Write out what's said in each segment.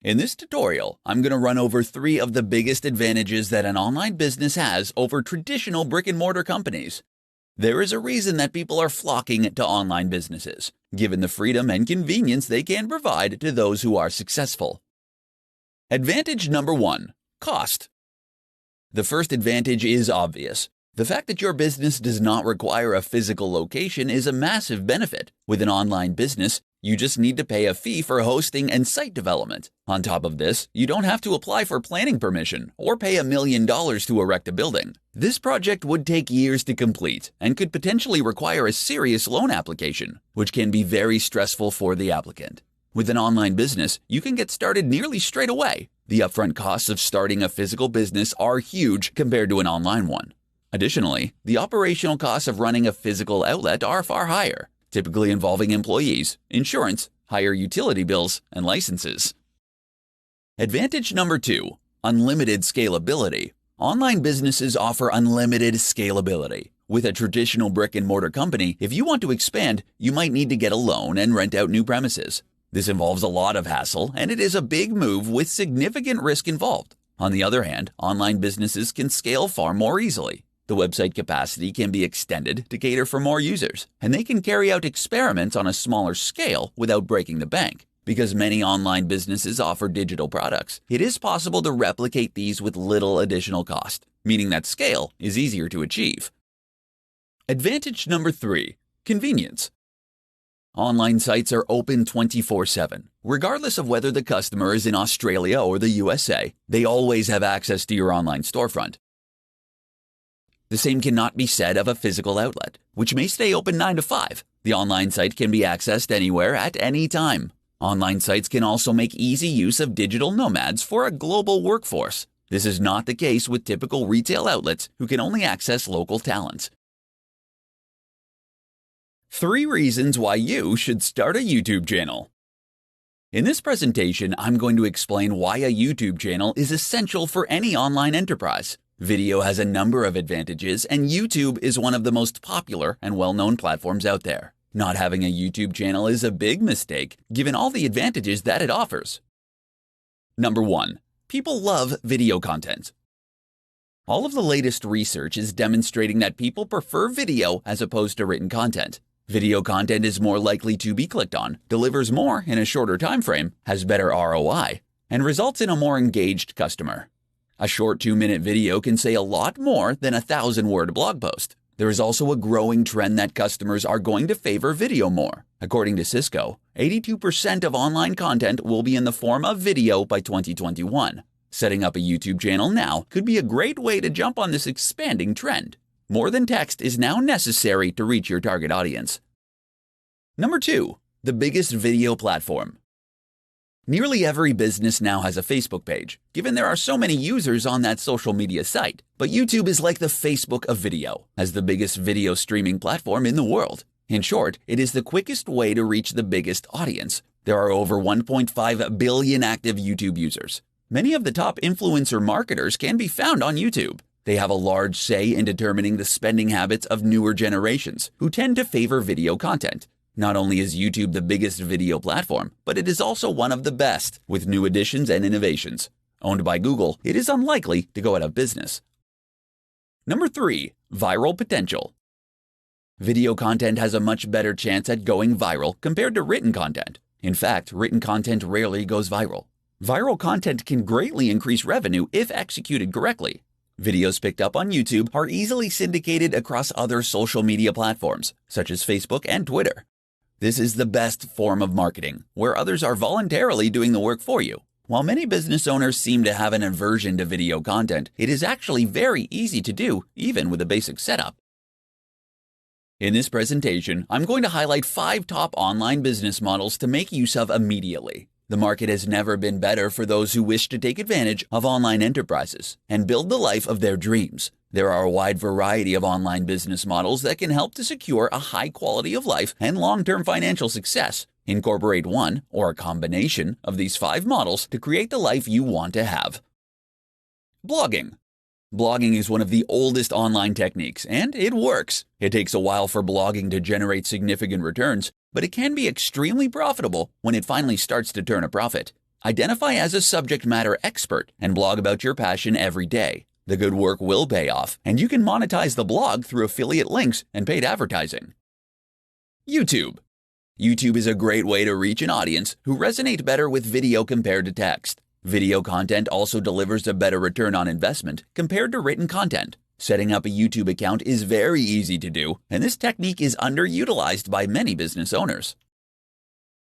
In this tutorial, I'm going to run over 3 of the biggest advantages that an online business has over traditional brick-and-mortar companies. There is a reason that people are flocking to online businesses, given the freedom and convenience they can provide to those who are successful. Advantage number 1, cost. The first advantage is obvious. The fact that your business does not require a physical location is a massive benefit. With an online business, you just need to pay a fee for hosting and site development. On top of this, you don't have to apply for planning permission or pay $1 million to erect a building. This project would take years to complete and could potentially require a serious loan application, which can be very stressful for the applicant. With an online business, you can get started nearly straight away. The upfront costs of starting a physical business are huge compared to an online one. Additionally, the operational costs of running a physical outlet are far higher, typically involving employees, insurance, higher utility bills, and licenses. Advantage number 2, unlimited scalability. Online businesses offer unlimited scalability. With a traditional brick-and-mortar company, if you want to expand, you might need to get a loan and rent out new premises. This involves a lot of hassle, and it is a big move with significant risk involved. On the other hand, online businesses can scale far more easily. The website capacity can be extended to cater for more users, and they can carry out experiments on a smaller scale without breaking the bank. Because many online businesses offer digital products, it is possible to replicate these with little additional cost, meaning that scale is easier to achieve. Advantage number 3, convenience. Online sites are open 24/7. Regardless of whether the customer is in Australia or the USA, they always have access to your online storefront. The same cannot be said of a physical outlet, which may stay open 9 to 5. The online site can be accessed anywhere at any time. Online sites can also make easy use of digital nomads for a global workforce. This is not the case with typical retail outlets who can only access local talents. 3 reasons why you should start a YouTube channel. In this presentation, I'm going to explain why a YouTube channel is essential for any online enterprise. Video has a number of advantages, and YouTube is one of the most popular and well-known platforms out there. Not having a YouTube channel is a big mistake, given all the advantages that it offers. Number 1. People love video content. All of the latest research is demonstrating that people prefer video as opposed to written content. Video content is more likely to be clicked on, delivers more in a shorter time frame, has better ROI, and results in a more engaged customer. A short 2-minute video can say a lot more than a 1,000-word blog post. There is also a growing trend that customers are going to favor video more. According to Cisco, 82% of online content will be in the form of video by 2021. Setting up a YouTube channel now could be a great way to jump on this expanding trend. More than text is now necessary to reach your target audience. Number 2, the biggest video platform. Nearly every business now has a Facebook page, given there are so many users on that social media site. But YouTube is like the Facebook of video, as the biggest video streaming platform in the world. In short, it is the quickest way to reach the biggest audience. There are over 1.5 billion active YouTube users. Many of the top influencer marketers can be found on YouTube. They have a large say in determining the spending habits of newer generations, who tend to favor video content. Not only is YouTube the biggest video platform, but it is also one of the best, with new additions and innovations. Owned by Google, it is unlikely to go out of business. Number 3, viral potential. Video content has a much better chance at going viral compared to written content. In fact, written content rarely goes viral. Viral content can greatly increase revenue if executed correctly. Videos picked up on YouTube are easily syndicated across other social media platforms, such as Facebook and Twitter. This is the best form of marketing, where others are voluntarily doing the work for you. While many business owners seem to have an aversion to video content, it is actually very easy to do, even with a basic setup. In this presentation, I'm going to highlight 5 top online business models to make use of immediately. The market has never been better for those who wish to take advantage of online enterprises and build the life of their dreams. There are a wide variety of online business models that can help to secure a high quality of life and long-term financial success. Incorporate one or a combination of these 5 models to create the life you want to have. Blogging. Blogging is one of the oldest online techniques, and it works. It takes a while for blogging to generate significant returns, but it can be extremely profitable when it finally starts to turn a profit. Identify as a subject matter expert and blog about your passion every day. The good work will pay off, and you can monetize the blog through affiliate links and paid advertising. YouTube. YouTube is a great way to reach an audience who resonate better with video compared to text. Video content also delivers a better return on investment compared to written content. Setting up a YouTube account is very easy to do, and this technique is underutilized by many business owners.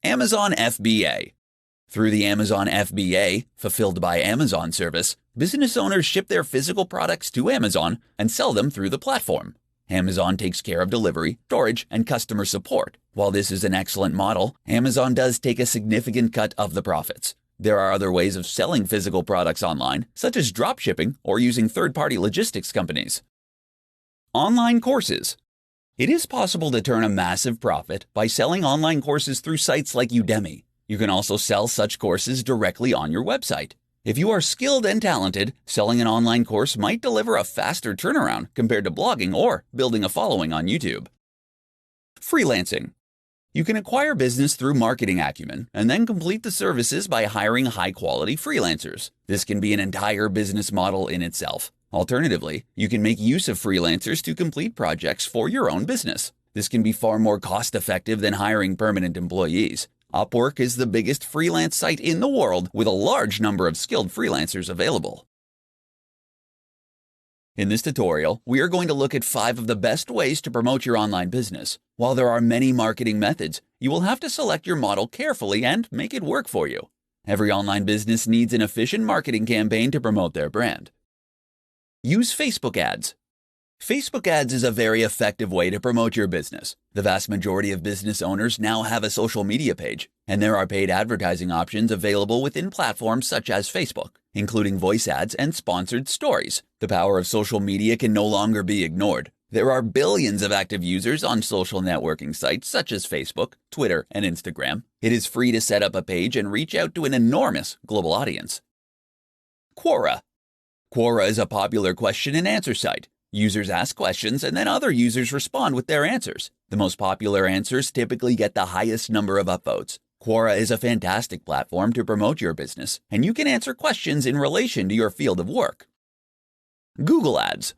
Amazon FBA. Through the Amazon FBA, Fulfilled by Amazon service, business owners ship their physical products to Amazon and sell them through the platform. Amazon takes care of delivery, storage, and customer support. While this is an excellent model, Amazon does take a significant cut of the profits. There are other ways of selling physical products online, such as dropshipping or using third-party logistics companies. Online courses. It is possible to turn a massive profit by selling online courses through sites like Udemy. You can also sell such courses directly on your website. If you are skilled and talented, selling an online course might deliver a faster turnaround compared to blogging or building a following on YouTube. Freelancing. You can acquire business through marketing acumen and then complete the services by hiring high-quality freelancers. This can be an entire business model in itself. Alternatively, you can make use of freelancers to complete projects for your own business. This can be far more cost-effective than hiring permanent employees. Upwork is the biggest freelance site in the world with a large number of skilled freelancers available. In this tutorial, we are going to look at 5 of the best ways to promote your online business. While there are many marketing methods, you will have to select your model carefully and make it work for you. Every online business needs an efficient marketing campaign to promote their brand. Use Facebook ads. Facebook ads is a very effective way to promote your business. The vast majority of business owners now have a social media page, and there are paid advertising options available within platforms such as Facebook, including voice ads and sponsored stories. The power of social media can no longer be ignored. There are billions of active users on social networking sites such as Facebook, Twitter, and Instagram. It is free to set up a page and reach out to an enormous global audience. Quora. Quora is a popular question and answer site. Users ask questions and then other users respond with their answers. The most popular answers typically get the highest number of upvotes. Quora is a fantastic platform to promote your business, and you can answer questions in relation to your field of work. Google Ads.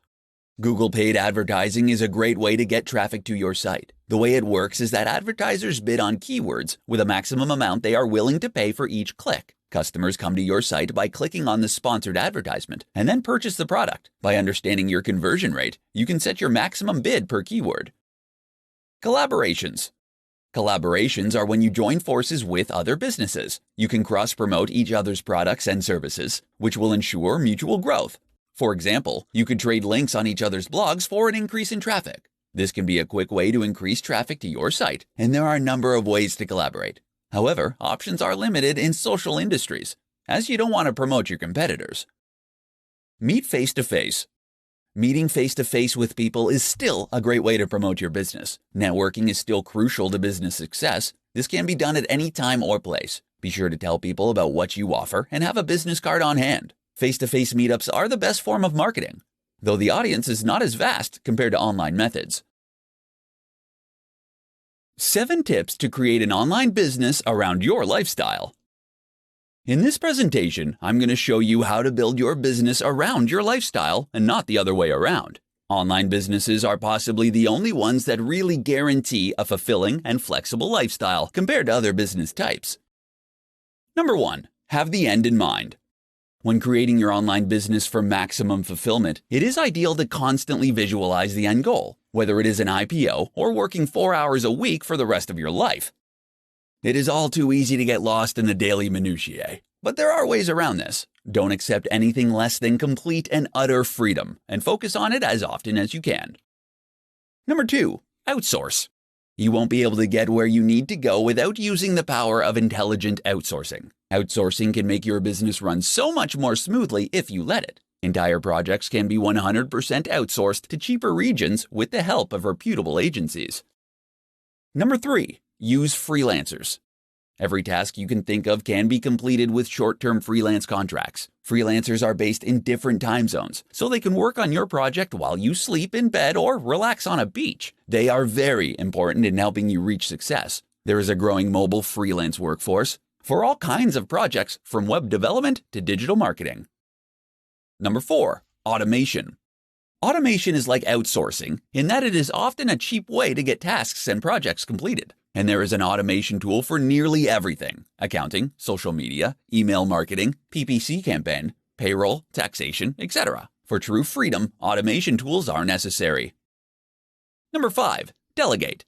Google paid advertising is a great way to get traffic to your site. The way it works is that advertisers bid on keywords with a maximum amount they are willing to pay for each click. Customers come to your site by clicking on the sponsored advertisement and then purchase the product. By understanding your conversion rate, you can set your maximum bid per keyword. Collaborations. Collaborations are when you join forces with other businesses. You can cross-promote each other's products and services, which will ensure mutual growth. For example, you could trade links on each other's blogs for an increase in traffic. This can be a quick way to increase traffic to your site, and there are a number of ways to collaborate. However, options are limited in social industries, as you don't want to promote your competitors. Meet face-to-face. Meeting face-to-face with people is still a great way to promote your business. Networking is still crucial to business success. This can be done at any time or place. Be sure to tell people about what you offer and have a business card on hand. Face-to-face meetups are the best form of marketing, though the audience is not as vast compared to online methods. 7 tips to create an online business around your lifestyle. In this presentation, I'm going to show you how to build your business around your lifestyle and not the other way around. Online businesses are possibly the only ones that really guarantee a fulfilling and flexible lifestyle compared to other business types. Number 1. Have the end in mind. When creating your online business for maximum fulfillment, it is ideal to constantly visualize the end goal, whether it is an IPO or working 4 hours a week for the rest of your life. It is all too easy to get lost in the daily minutiae, but there are ways around this. Don't accept anything less than complete and utter freedom, and focus on it as often as you can. Number 2. Outsource. You won't be able to get where you need to go without using the power of intelligent outsourcing. Outsourcing can make your business run so much more smoothly if you let it. Entire projects can be 100% outsourced to cheaper regions with the help of reputable agencies. Number 3. Use freelancers. Every task you can think of can be completed with short-term freelance contracts. Freelancers are based in different time zones, so they can work on your project while you sleep in bed or relax on a beach. They are very important in helping you reach success. There is a growing mobile freelance workforce. for all kinds of projects from web development to digital marketing. Number 4, automation. Automation is like outsourcing in that it is often a cheap way to get tasks and projects completed. And there is an automation tool for nearly everything: accounting, social media, email marketing, PPC campaign, payroll, taxation, etc. For true freedom, automation tools are necessary. Number 5, delegate.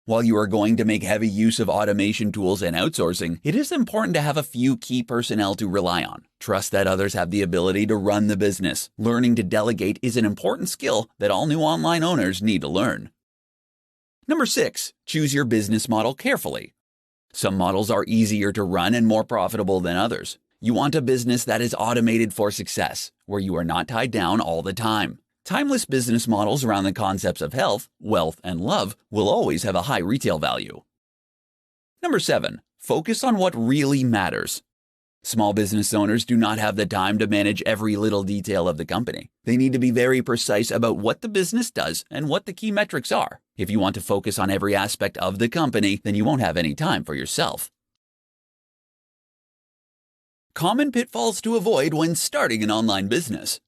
While you are going to make heavy use of automation tools and outsourcing, it is important to have a few key personnel to rely on. Trust that others have the ability to run the business. Learning to delegate is an important skill that all new online owners need to learn. Number 6, choose your business model carefully. Some models are easier to run and more profitable than others. You want a business that is automated for success, where you are not tied down all the time. Timeless business models around the concepts of health, wealth, and love will always have a high retail value. Number 7, focus on what really matters. Small business owners do not have the time to manage every little detail of the company. They need to be very precise about what the business does and what the key metrics are. If you want to focus on every aspect of the company, then you won't have any time for yourself. Common pitfalls to avoid when starting an online business.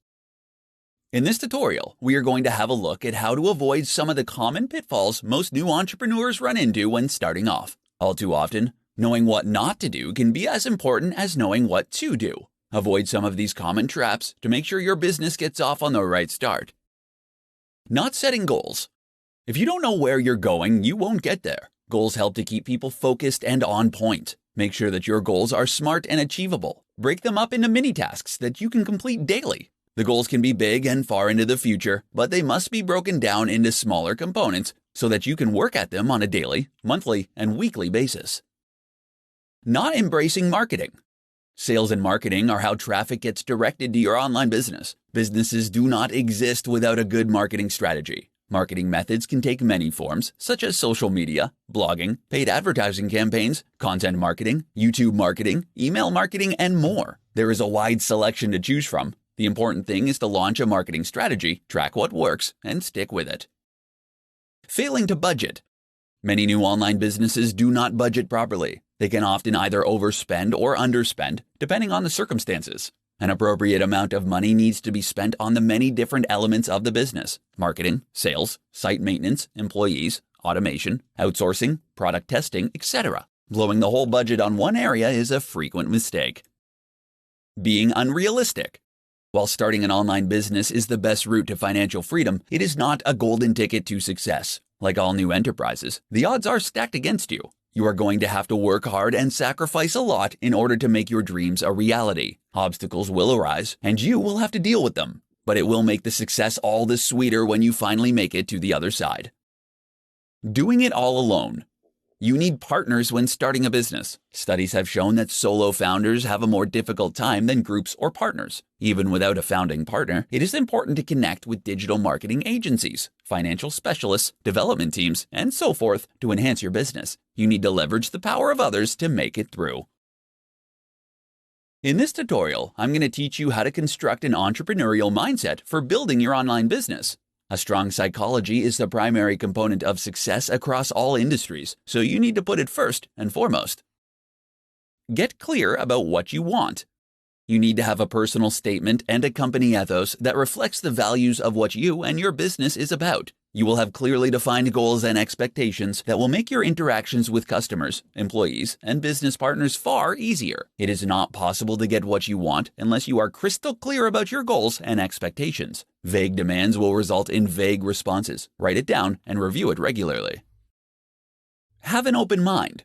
In this tutorial, we are going to have a look at how to avoid some of the common pitfalls most new entrepreneurs run into when starting off. All too often, knowing what not to do can be as important as knowing what to do. Avoid some of these common traps to make sure your business gets off on the right start. Not setting goals. If you don't know where you're going, you won't get there. Goals help to keep people focused and on point. Make sure that your goals are smart and achievable. Break them up into mini tasks that you can complete daily. The goals can be big and far into the future, but they must be broken down into smaller components so that you can work at them on a daily, monthly, and weekly basis. Not embracing marketing. Sales and marketing are how traffic gets directed to your online business. Businesses do not exist without a good marketing strategy. Marketing methods can take many forms, such as social media, blogging, paid advertising campaigns, content marketing, YouTube marketing, email marketing, and more. There is a wide selection to choose from. The important thing is to launch a marketing strategy, track what works, and stick with it. Failing to budget. Many new online businesses do not budget properly. They can often either overspend or underspend, depending on the circumstances. An appropriate amount of money needs to be spent on the many different elements of the business: marketing, sales, site maintenance, employees, automation, outsourcing, product testing, etc. Blowing the whole budget on one area is a frequent mistake. Being unrealistic. While starting an online business is the best route to financial freedom, it is not a golden ticket to success. Like all new enterprises, the odds are stacked against you. You are going to have to work hard and sacrifice a lot in order to make your dreams a reality. Obstacles will arise, and you will have to deal with them. But it will make the success all the sweeter when you finally make it to the other side. Doing it all alone. You need partners when starting a business. Studies have shown that solo founders have a more difficult time than groups or partners. Even without a founding partner, it is important to connect with digital marketing agencies, financial specialists, development teams, and so forth to enhance your business. You need to leverage the power of others to make it through. In this tutorial, I'm going to teach you how to construct an entrepreneurial mindset for building your online business. A strong psychology is the primary component of success across all industries, so you need to put it first and foremost. Get clear about what you want. You need to have a personal statement and a company ethos that reflects the values of what you and your business is about. You will have clearly defined goals and expectations that will make your interactions with customers, employees, and business partners far easier. It is not possible to get what you want unless you are crystal clear about your goals and expectations. Vague demands will result in vague responses. Write it down and review it regularly. Have an open mind.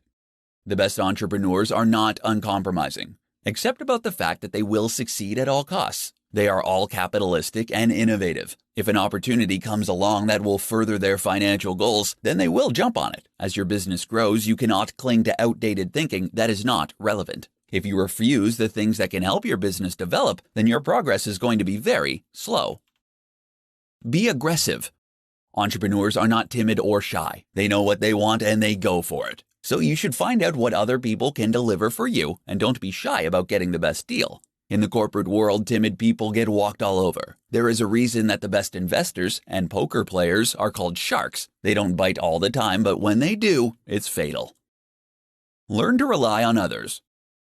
The best entrepreneurs are not uncompromising, except about the fact that they will succeed at all costs. They are all capitalistic and innovative. If an opportunity comes along that will further their financial goals, then they will jump on it. As your business grows, you cannot cling to outdated thinking that is not relevant. If you refuse the things that can help your business develop, then your progress is going to be very slow. Be aggressive. Entrepreneurs are not timid or shy. They know what they want and they go for it. So you should find out what other people can deliver for you and don't be shy about getting the best deal. In the corporate world, timid people get walked all over. There is a reason that the best investors and poker players are called sharks. They don't bite all the time, but when they do, it's fatal. Learn to rely on others.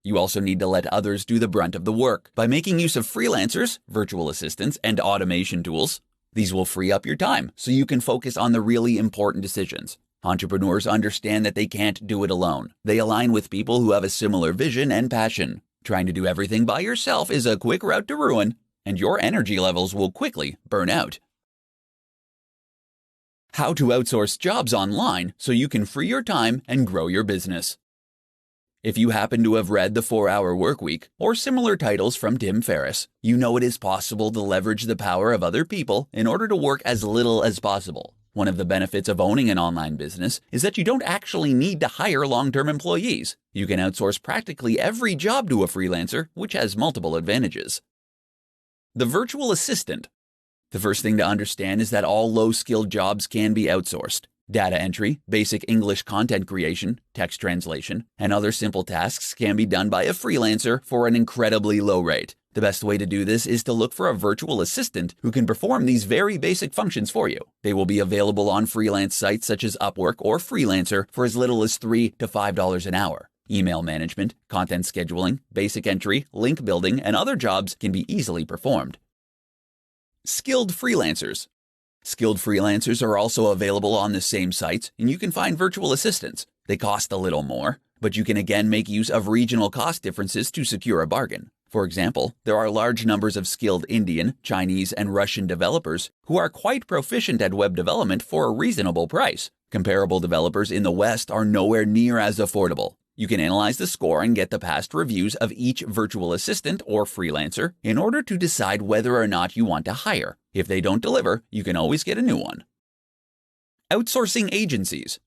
You also need to let others do the brunt of the work by making use of freelancers, virtual assistants, and automation tools. These will free up your time so you can focus on the really important decisions. Entrepreneurs understand that they can't do it alone. They align with people who have a similar vision and passion. Trying to do everything by yourself is a quick route to ruin, and your energy levels will quickly burn out. How to outsource jobs online so you can free your time and grow your business. If you happen to have read The 4-Hour Workweek or similar titles from Tim Ferriss, you know it is possible to leverage the power of other people in order to work as little as possible. One of the benefits of owning an online business is that you don't actually need to hire long-term employees. You can outsource practically every job to a freelancer, which has multiple advantages. The virtual assistant. The first thing to understand is that all low-skilled jobs can be outsourced. Data entry, basic English content creation, text translation, and other simple tasks can be done by a freelancer for an incredibly low rate. The best way to do this is to look for a virtual assistant who can perform these very basic functions for you. They will be available on freelance sites such as Upwork or Freelancer for as little as $3 to $5 an hour. Email management, content scheduling, basic entry, link building, and other jobs can be easily performed. Skilled freelancers. Skilled freelancers are also available on the same sites, and you can find virtual assistants. They cost a little more, but you can again make use of regional cost differences to secure a bargain. For example, there are large numbers of skilled Indian, Chinese, and Russian developers who are quite proficient at web development for a reasonable price. Comparable developers in the West are nowhere near as affordable. You can analyze the score and get the past reviews of each virtual assistant or freelancer in order to decide whether or not you want to hire. If they don't deliver, you can always get a new one. Outsourcing agencies.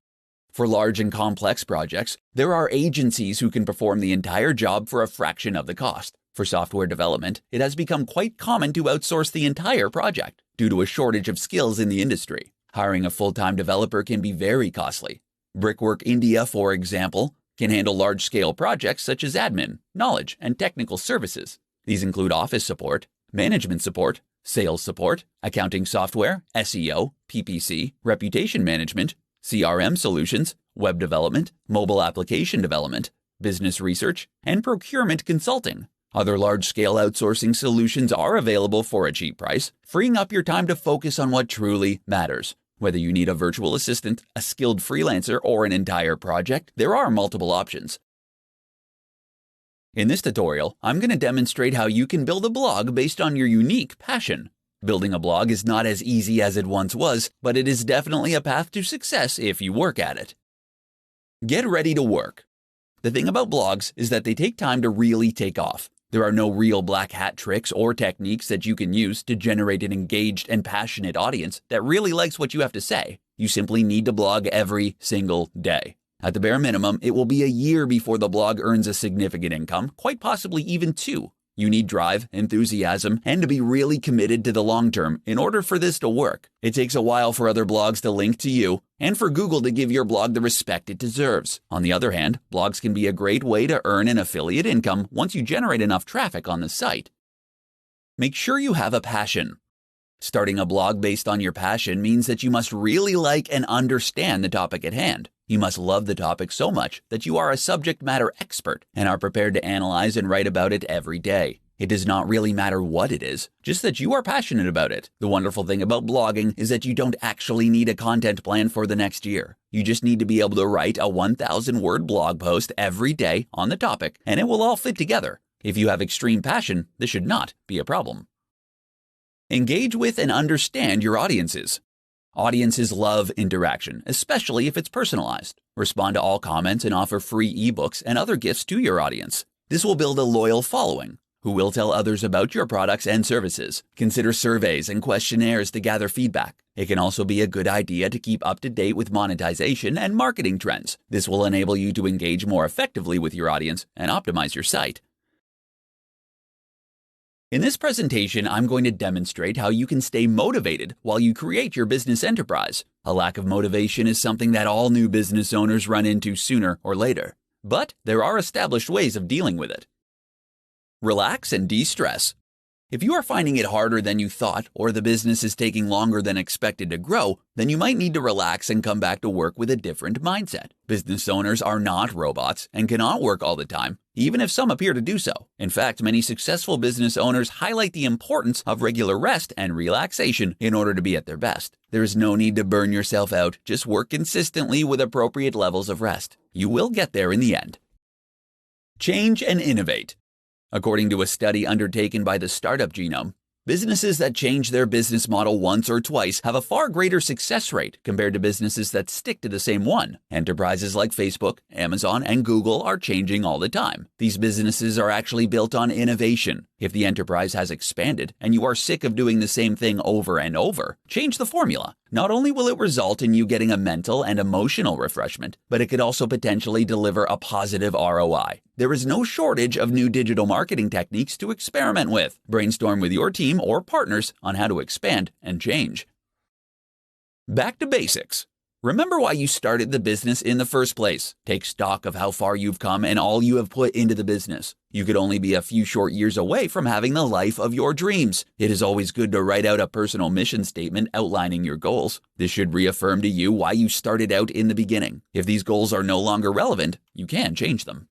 For large and complex projects, there are agencies who can perform the entire job for a fraction of the cost. For software development, it has become quite common to outsource the entire project due to a shortage of skills in the industry. Hiring a full-time developer can be very costly. Brickwork India, for example, can handle large-scale projects such as admin, knowledge, and technical services. These include office support, management support, sales support, accounting software, SEO, PPC, reputation management, CRM solutions, web development, mobile application development, business research, and procurement consulting. Other large-scale outsourcing solutions are available for a cheap price, freeing up your time to focus on what truly matters. Whether you need a virtual assistant, a skilled freelancer, or an entire project, there are multiple options. In this tutorial, I'm going to demonstrate how you can build a blog based on your unique passion. Building a blog is not as easy as it once was, but it is definitely a path to success if you work at it. Get ready to work. The thing about blogs is that they take time to really take off. There are no real black hat tricks or techniques that you can use to generate an engaged and passionate audience that really likes what you have to say. You simply need to blog every single day. At the bare minimum, it will be a year before the blog earns a significant income, quite possibly even 2. You need drive, enthusiasm, and to be really committed to the long term in order for this to work. It takes a while for other blogs to link to you and for Google to give your blog the respect it deserves. On the other hand, blogs can be a great way to earn an affiliate income once you generate enough traffic on the site. Make sure you have a passion. Starting a blog based on your passion means that you must really like and understand the topic at hand. You must love the topic so much that you are a subject matter expert and are prepared to analyze and write about it every day. It does not really matter what it is, just that you are passionate about it. The wonderful thing about blogging is that you don't actually need a content plan for the next year. You just need to be able to write a 1,000-word blog post every day on the topic, and it will all fit together. If you have extreme passion, this should not be a problem. Engage with and understand your audiences. Audiences love interaction, especially if it's personalized. Respond to all comments and offer free ebooks and other gifts to your audience. This will build a loyal following who will tell others about your products and services. Consider surveys and questionnaires to gather feedback. It can also be a good idea to keep up to date with monetization and marketing trends. This will enable you to engage more effectively with your audience and optimize your site. In this presentation, I'm going to demonstrate how you can stay motivated while you create your business enterprise. A lack of motivation is something that all new business owners run into sooner or later, but there are established ways of dealing with it. Relax and de-stress. If you are finding it harder than you thought, or the business is taking longer than expected to grow, then you might need to relax and come back to work with a different mindset. Business owners are not robots and cannot work all the time, even if some appear to do so. In fact, many successful business owners highlight the importance of regular rest and relaxation in order to be at their best. There is no need to burn yourself out. Just work consistently with appropriate levels of rest. You will get there in the end. Change and innovate. According to a study undertaken by the Startup Genome, businesses that change their business model once or twice have a far greater success rate compared to businesses that stick to the same one. Enterprises like Facebook, Amazon, and Google are changing all the time. These businesses are actually built on innovation. If the enterprise has expanded and you are sick of doing the same thing over and over, change the formula. Not only will it result in you getting a mental and emotional refreshment, but it could also potentially deliver a positive ROI. There is no shortage of new digital marketing techniques to experiment with. Brainstorm with your team or partners on how to expand and change. Back to basics. Remember why you started the business in the first place. Take stock of how far you've come and all you have put into the business. You could only be a few short years away from having the life of your dreams. It is always good to write out a personal mission statement outlining your goals. This should reaffirm to you why you started out in the beginning. If these goals are no longer relevant, you can change them.